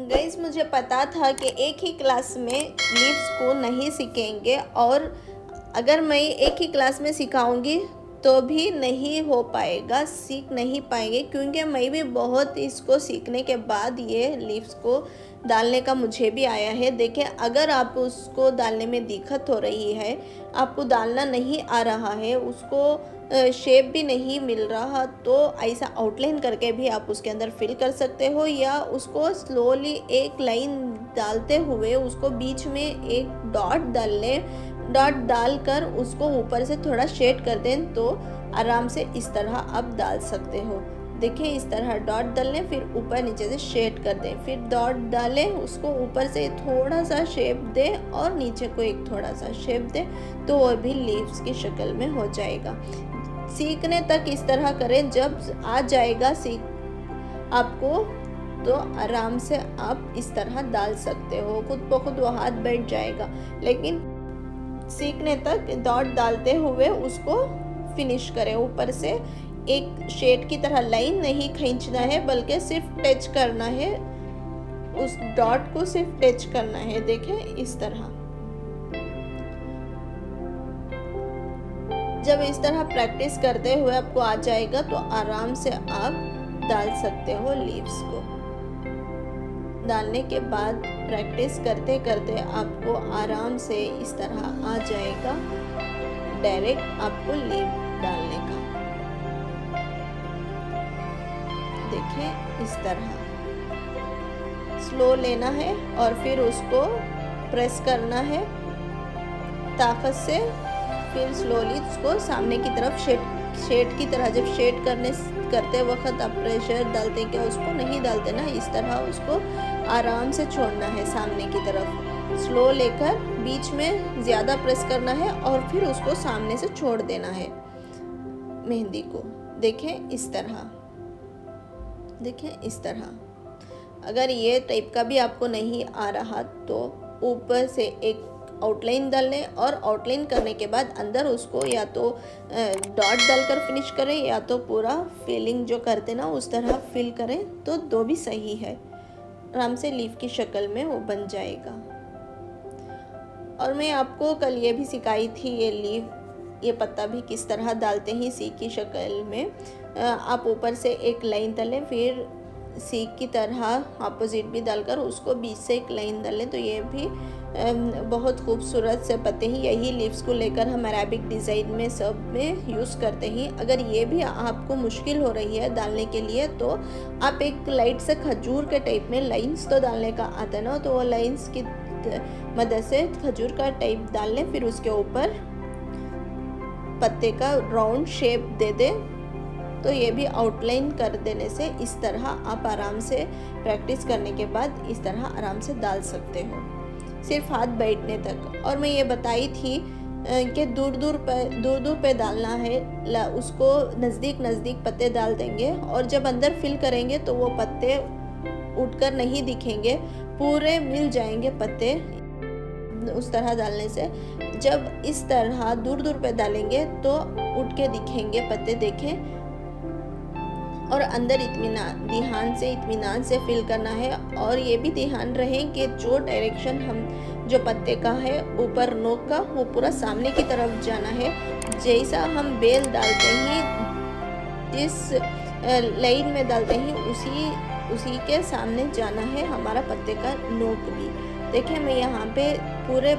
Guys, मुझे पता था कि एक ही क्लास में लीव्स को नहीं सीखेंगे, और अगर मैं एक ही क्लास में सिखाऊंगी तो भी नहीं हो पाएगा, सीख नहीं पाएंगे, क्योंकि मैं भी बहुत इसको सीखने के बाद ये लीव्स को डालने का मुझे भी आया है। देखिए, अगर आप उसको डालने में दिक्कत हो रही है, आपको डालना नहीं आ रहा है, उसको शेप भी नहीं मिल रहा, तो ऐसा आउटलाइन करके भी आप उसके अंदर फिल कर सकते हो, या उसको स्लोली एक लाइन डालते हुए उसको बीच में एक डॉट डाल लें। डॉट डालकर उसको ऊपर से थोड़ा शेड कर दें तो आराम से इस तरह आप डाल सकते हो। देखिए, इस तरह डॉट डाल लें, फिर ऊपर नीचे से शेड कर दें, फिर डॉट डालें, उसको ऊपर से थोड़ा सा शेप दें और नीचे को एक थोड़ा सा शेप दें, तो वो भी लीव्स की शक्ल में हो जाएगा। सीखने तक इस तरह करें, जब आ जाएगा सीख आपको तो आराम से आप इस तरह डाल सकते हो, खुद ब खुद वो हाथ बैठ जाएगा। लेकिन सीखने तक डॉट डालते हुए उसको फिनिश करें। ऊपर से एक शेड की तरह लाइन नहीं खींचना है, बल्कि सिर्फ टच करना है, उस डॉट को सिर्फ टच करना है। देखें, इस तरह। जब इस तरह प्रैक्टिस करते हुए आपको आ जाएगा तो आराम से आप डाल सकते हो लीव्स को। डालने के बाद प्रैक्टिस करते करते आपको आराम से इस तरह आ जाएगा डायरेक्ट आपको लीव डालने का। देखें, इस तरह स्लो लेना है और फिर उसको प्रेस करना है ताकत से, फिर स्लोली उसको सामने की तरफ शेड की तरह, जब शेड करते वक्त आप प्रेशर डालते हैं क्या, उसको नहीं डालते ना, इस तरह उसको आराम से छोड़ना है सामने की तरफ। स्लो लेकर बीच में ज़्यादा प्रेस करना है और फिर उसको सामने से छोड़ देना है मेहंदी को। देखें, इस तरह। देखें, इस तरह। अगर ये टाइप का भी आपको नहीं आ रहा तो ऊपर से एक आउटलाइन डाल लें, और आउटलाइन करने के बाद अंदर उसको या तो डॉट डालकर फिनिश करें, या तो पूरा फिलिंग जो करते ना उस तरह फिल करें, तो दो भी सही है। आराम से लीफ की शक्ल में वो बन जाएगा। और मैं आपको कल ये भी सिखाई थी, ये लीफ, ये पत्ता भी किस तरह डालते हैं सी की शक्ल में। आप ऊपर से एक लाइन डालें, फिर सी की तरह अपोजिट भी डालकर उसको बीच से एक लाइन डालें, तो ये भी बहुत खूबसूरत से पत्ते हैं। यही लीव्स को लेकर हम अरेबिक डिज़ाइन में सब में यूज़ करते हैं। अगर ये भी आपको मुश्किल हो रही है डालने के लिए, तो आप एक लाइट से खजूर के टाइप में लाइंस तो डालने का आता है ना, तो वो लाइंस की मदद से खजूर का टाइप डाल लें, फिर उसके ऊपर पत्ते का राउंड शेप दे दें, तो ये भी आउटलाइन कर देने से इस तरह आप आराम से प्रैक्टिस करने के बाद इस तरह आराम से डाल सकते हो, सिर्फ हाथ बैठने तक। और मैं ये बताई थी कि दूर दूर पे डालना है, उसको नज़दीक पत्ते डाल देंगे, और जब अंदर फिल करेंगे तो वो पत्ते उठकर नहीं दिखेंगे, पूरे मिल जाएंगे पत्ते उस तरह डालने से। जब इस तरह दूर पे डालेंगे तो उठ के दिखेंगे पत्ते। देखें, और अंदर इत्मीनान से फिल करना है, और ये भी ध्यान रहे कि जो डायरेक्शन हम जो पत्ते का है ऊपर नोक का, वो पूरा सामने की तरफ जाना है। जैसा हम बेल डालते हैं, जिस लाइन में डालते हैं उसी के सामने जाना है हमारा पत्ते का नोक भी। देखिए, मैं यहाँ पे पूरे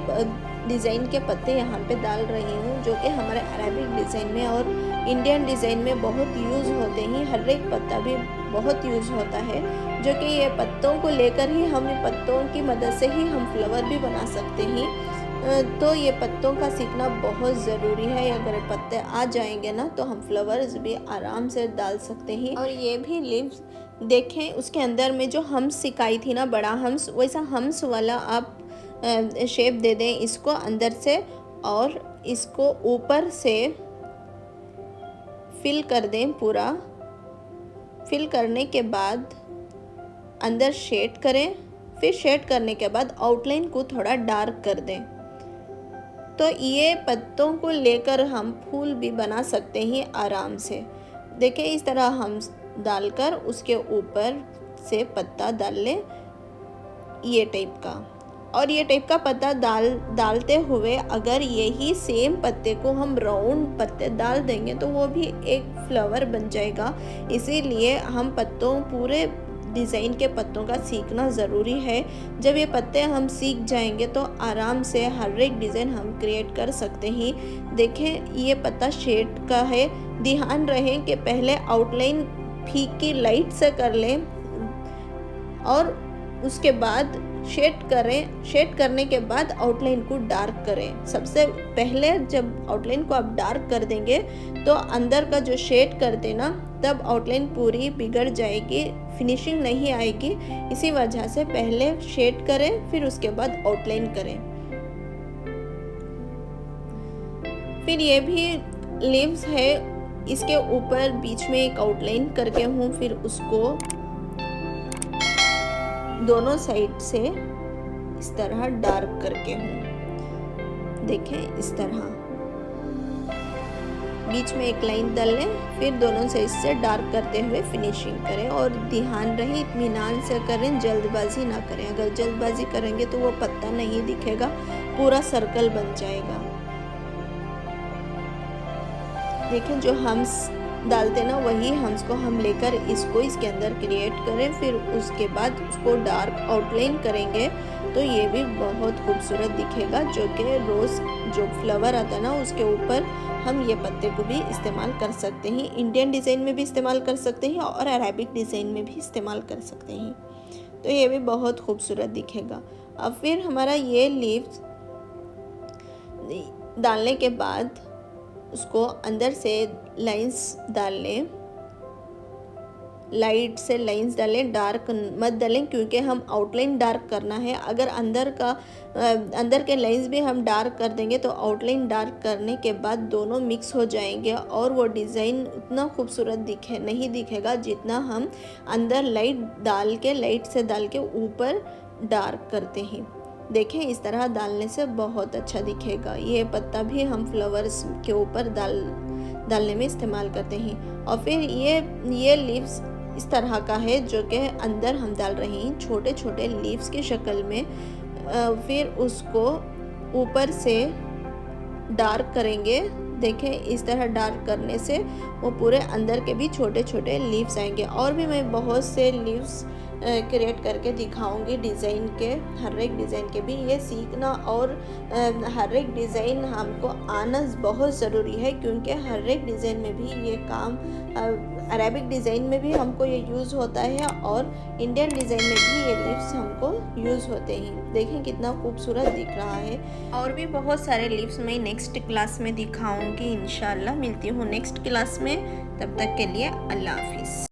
डिज़ाइन के पत्ते यहाँ पे डाल रही हूँ, जो कि हमारे अरेबिक डिज़ाइन में और इंडियन डिज़ाइन में बहुत यूज़ होते हैं। हर एक पत्ता भी बहुत यूज़ होता है, जो कि ये पत्तों को लेकर ही, हम पत्तों की मदद से ही हम फ्लावर भी बना सकते हैं। तो ये पत्तों का सीखना बहुत ज़रूरी है। अगर पत्ते आ जाएंगे ना, तो हम फ्लावर्स भी आराम से डाल सकते हैं। और ये भी लीव्स देखें, उसके अंदर में जो हम्स सिखाई थी ना, बड़ा हम्स, वैसा हम्स वाला आप शेप दे दें इसको अंदर से, और इसको ऊपर से फिल कर दें। पूरा फिल करने के बाद अंदर शेड करें, फिर शेड करने के बाद आउटलाइन को थोड़ा डार्क कर दें। तो ये पत्तों को लेकर हम फूल भी बना सकते हैं आराम से। देखिए, इस तरह हम डालकर उसके ऊपर से पत्ता डाल लें, ये टाइप का, और ये टाइप का पत्ता डालते हुए अगर यही सेम पत्ते को हम राउंड पत्ते डाल देंगे तो वो भी एक फ्लावर बन जाएगा। इसीलिए हम पत्तों पूरे डिज़ाइन के पत्तों का सीखना ज़रूरी है। जब ये पत्ते हम सीख जाएंगे तो आराम से हर एक डिज़ाइन हम क्रिएट कर सकते हैं। देखें ये पत्ता शेड का है, ध्यान रहे कि पहले आउटलाइन फीकी लाइट से कर लें और उसके बाद शेड करने के बाद आउटलाइन को डार्क करें। सबसे पहले जब आउटलाइन को आप डार्क कर देंगे तो अंदर का जो शेड करते ना तब आउटलाइन पूरी बिगड़ जाएगी, फिनिशिंग नहीं आएगी। इसी वजह से पहले शेड करें फिर उसके बाद आउटलाइन करें। फिर ये भी लीव्स है, इसके ऊपर बीच में एक आउटलाइन करके हूँ, फिर उसको दोनों साइड से इस तरह डार्क करके हूँ। देखें इस तरह बीच में एक लाइन डाल लें, फिर दोनों साइड से डार्क करते हुए फिनिशिंग करें। और ध्यान रहे इत्मीनान से करें, जल्दबाजी ना करें। अगर जल्दबाजी करेंगे तो वो पत्ता नहीं दिखेगा, पूरा सर्कल बन जाएगा। देखें जो हम्स डालते ना वही हम्स को हम लेकर इसके अंदर क्रिएट करें, फिर उसके बाद उसको डार्क आउटलाइन करेंगे तो ये भी बहुत खूबसूरत दिखेगा। जो कि रोज़ जो फ्लावर आता है ना उसके ऊपर हम ये पत्ते को भी इस्तेमाल कर सकते हैं। इंडियन डिज़ाइन में भी इस्तेमाल कर सकते हैं और अरेबिक डिज़ाइन में भी इस्तेमाल कर सकते हैं, तो ये भी बहुत खूबसूरत दिखेगा। अब फिर हमारा ये लीव्स डालने के बाद उसको अंदर से लाइंस डाल लें, लाइट से लाइंस डालें, डार्क मत डालें क्योंकि हम आउटलाइन डार्क करना है। अगर अंदर के लाइंस भी हम डार्क कर देंगे तो आउटलाइन डार्क करने के बाद दोनों मिक्स हो जाएंगे और वो डिज़ाइन उतना खूबसूरत नहीं दिखेगा जितना हम अंदर लाइट से डाल के ऊपर डार्क करते हैं। देखें इस तरह डालने से बहुत अच्छा दिखेगा। ये पत्ता भी हम फ्लावर्स के ऊपर डालने में इस्तेमाल करते हैं। और फिर ये लीव्स इस तरह का है जो कि अंदर हम डाल रहे हैं छोटे छोटे लीव्स की शक्ल में। फिर उसको ऊपर से डार्क करेंगे। देखें इस तरह डार्क करने से वो पूरे अंदर के भी छोटे छोटे लीव्स आएंगे। और भी मैं बहुत से लीव्स क्रिएट करके दिखाऊंगी डिज़ाइन के, हर एक डिज़ाइन के भी ये सीखना और हर एक डिज़ाइन हमको आना बहुत ज़रूरी है क्योंकि हर एक डिज़ाइन में भी ये काम अरेबिक डिज़ाइन में भी हमको ये यूज़ होता है और इंडियन डिज़ाइन में भी ये लीव्स हमको यूज़ होते हैं। देखें कितना खूबसूरत दिख रहा है। और भी बहुत सारे लीव्स मैं नेक्स्ट क्लास में दिखाऊंगी इंशाल्लाह। मिलती हूँ नेक्स्ट क्लास में, तब तक के लिए अल्लाह हाफिज़।